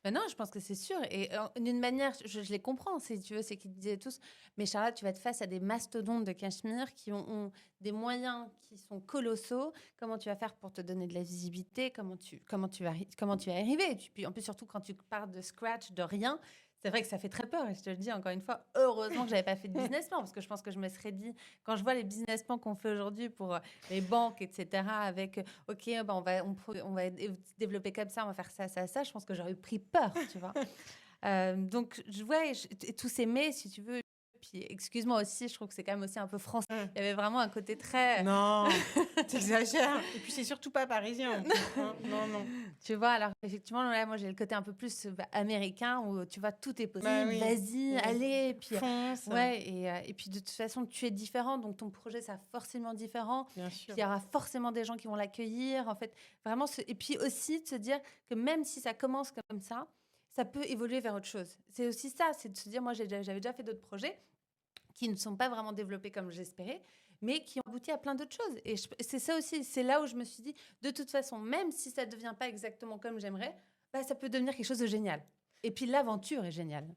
Ben non, je pense que c'est sûr. Et d'une manière, je les comprends, si tu veux, c'est qu'ils disaient tous, mais Charlotte, tu vas être face à des mastodontes de Cachemire qui ont des moyens qui sont colossaux. Comment tu vas faire pour te donner de la visibilité? Comment tu vas y arriver? Puis en plus, surtout quand tu pars de scratch, de rien, c'est vrai que ça fait très peur. Et je te le dis encore une fois, heureusement que j'avais pas fait de business plan, parce que je pense que je me serais dit, quand je vois les business plans qu'on fait aujourd'hui pour les banques, etc., avec OK, bah, on va développer comme ça, on va faire ça, ça, ça. Je pense que j'aurais pris peur, tu vois. Donc, et tous ces mais, si tu veux. Puis, excuse-moi aussi, je trouve que c'est quand même aussi un peu français. Hum. Il y avait vraiment un côté très. Non, t'exagères. Et puis c'est surtout pas parisien en plus, hein. Non, non. Tu vois, alors effectivement, là, moi j'ai le côté un peu plus américain où tu vois, tout est Bah possible, oui, vas-y, oui. allez. Et puis, Fonce, ouais, et puis de toute façon, tu es différent, donc ton projet sera forcément différent. bien Puis sûr. il y aura forcément des gens qui vont l'accueillir. En fait, vraiment, et puis aussi de se dire que même si ça commence comme ça peut évoluer vers autre chose. C'est aussi ça, c'est de se dire, moi j'avais déjà fait d'autres projets qui ne sont pas vraiment développés comme j'espérais, mais qui ont abouti à plein d'autres choses. Et c'est ça aussi, c'est là où je me suis dit, de toute façon, même si ça ne devient pas exactement comme j'aimerais, bah, ça peut devenir quelque chose de génial. Et puis l'aventure est géniale.